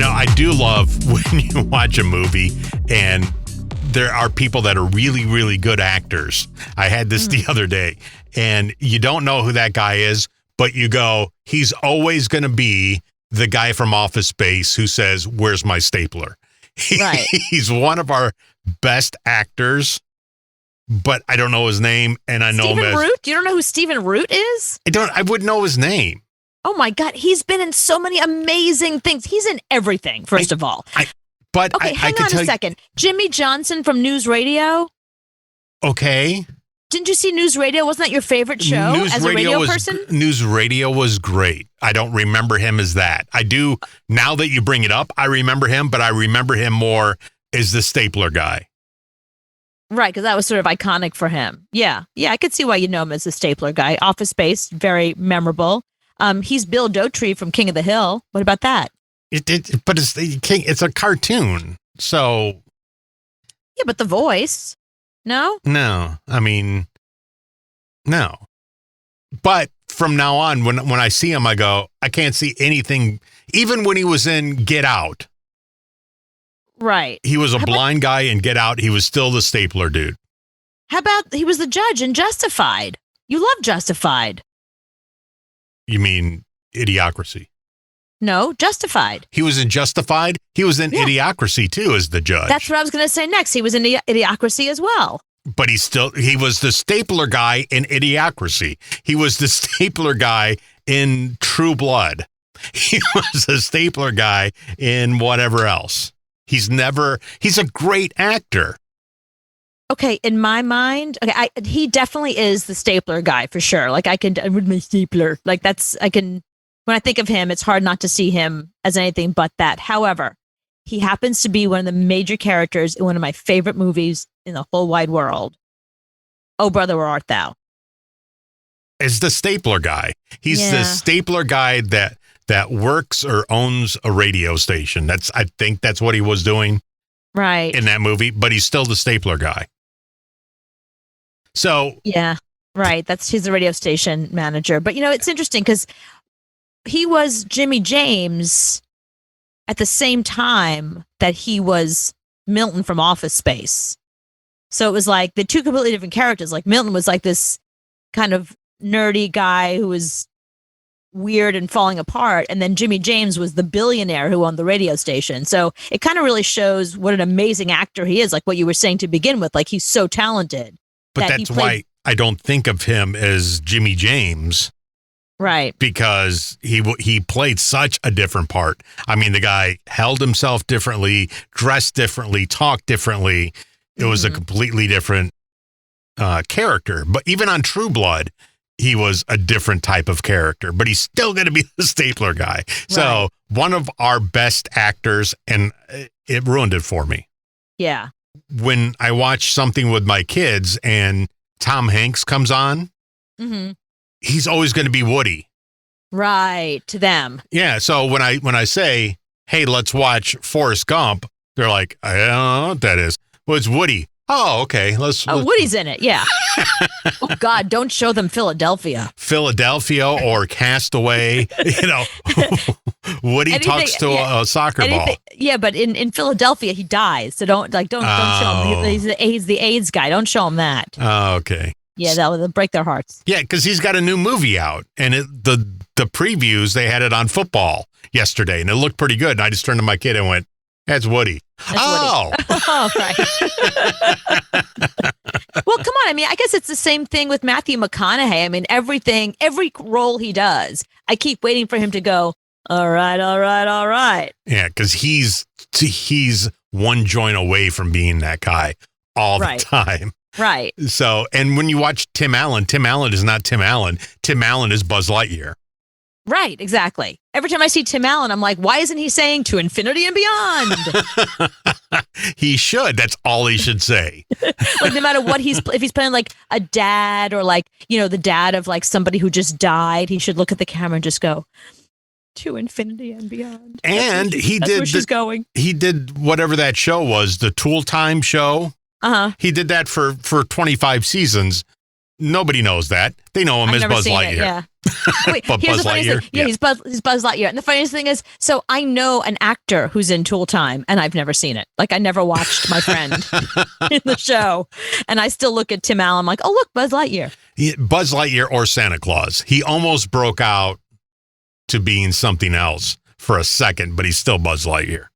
I do love when you watch a movie and there are people that are really, really good actors. I had this the other day, and you don't know who that guy is, but you go, he's always going to be the guy from Office Space who says, "Where's my stapler?" Right. He's one of our best actors, but I don't know his name, and I know him Stephen as... Root? You don't know who Stephen Root is? I wouldn't know his name. Oh my God, he's been in so many amazing things. He's in everything, first of all. Okay, hang on a second. Jimmy Johnson from News Radio? Okay. Didn't you see News Radio? Wasn't that your favorite show as a radio person? News Radio was great. I don't remember him as that. I do, now that you bring it up, I remember him, but I remember him more as the stapler guy. Right, because that was sort of iconic for him. Yeah, I could see why you know him as the stapler guy. Office Space, very memorable. He's Bill Dotree from King of the Hill. What about that? But it's a cartoon, so... Yeah, but the voice, no? No, I mean, no. But from now on, when I see him, I go, I can't see anything. Even when he was in Get Out. Right. He was a blind guy in Get Out. He was still the stapler dude. How about he was the judge in Justified? You love Justified. You mean Idiocracy? No, Justified. He was in Justified. He was in Idiocracy too as the judge. That's what I was going to say next. He was in Idiocracy as well. But he was the stapler guy in Idiocracy. He was the stapler guy in True Blood. He was a stapler guy in whatever else. He's a great actor. Okay, in my mind, he definitely is the stapler guy for sure. Like with my stapler. Like when I think of him, it's hard not to see him as anything but that. However, he happens to be one of the major characters in one of my favorite movies in the whole wide world. Oh, Brother, Where Art Thou? As the stapler guy. He's the stapler guy that works or owns a radio station. I think that's what he was doing. Right. In that movie, but he's still the stapler guy. So. Yeah, right. He's the radio station manager. But, it's interesting because he was Jimmy James at the same time that he was Milton from Office Space. So it was like the two completely different characters. Like Milton was like this kind of nerdy guy who was weird and falling apart. And then Jimmy James was the billionaire who owned the radio station. So it kind of really shows what an amazing actor he is. Like what you were saying to begin with, like he's so talented. But that's why I don't think of him as Jimmy James. Right. Because he played such a different part. I mean, the guy held himself differently, dressed differently, talked differently. It was a completely different character. But even on True Blood, he was a different type of character. But he's still going to be the stapler guy. Right. So one of our best actors, and it ruined it for me. Yeah. When I watch something with my kids and Tom Hanks comes on, he's always going to be Woody. Right, to them. Yeah, so when I say, hey, let's watch Forrest Gump, they're like, I don't know what that is. Well, it's Woody. Oh, okay. Let's Woody's in it, yeah. Oh, God, don't show them Philadelphia. Philadelphia or Castaway. Woody talks to a soccer ball. Yeah, but in Philadelphia, he dies. So don't show him. He's the AIDS guy. Don't show him that. Oh, okay. Yeah, they'll break their hearts. Yeah, because he's got a new movie out, and the previews, they had it on football yesterday, and it looked pretty good. And I just turned to my kid and went, "That's Woody." Woody. Oh, right. Well, come on. I mean, I guess it's the same thing with Matthew McConaughey. I mean, every role he does, I keep waiting for him to go, all right. Yeah, because he's one joint away from being that guy all the time. Right. So, and when you watch Tim Allen is not Tim Allen. Tim Allen is Buzz Lightyear. Right, exactly. Every time I see Tim Allen, I'm like, why isn't he saying to infinity and beyond? He should. That's all he should say. Like no matter what if he's playing like a dad or like, the dad of like somebody who just died, he should look at the camera and just go, to infinity and beyond. And that's where she's going. He did whatever that show was, the Tool Time show. Uh-huh. He did that for 25 seasons. Nobody knows that. They know him I've as never Buzz seen Lightyear. it. Yeah. Wait, But here's Buzz the funniest Lightyear? thing. Yeah, Yeah. he's Buzz Lightyear. And the funniest thing is, so I know an actor who's in Tool Time, and I've never seen it. Like I never watched my friend in the show, and I still look at Tim Allen. I'm like, oh look, Buzz Lightyear. Buzz Lightyear or Santa Claus. He almost broke out to being something else for a second, but he's still Buzz Lightyear.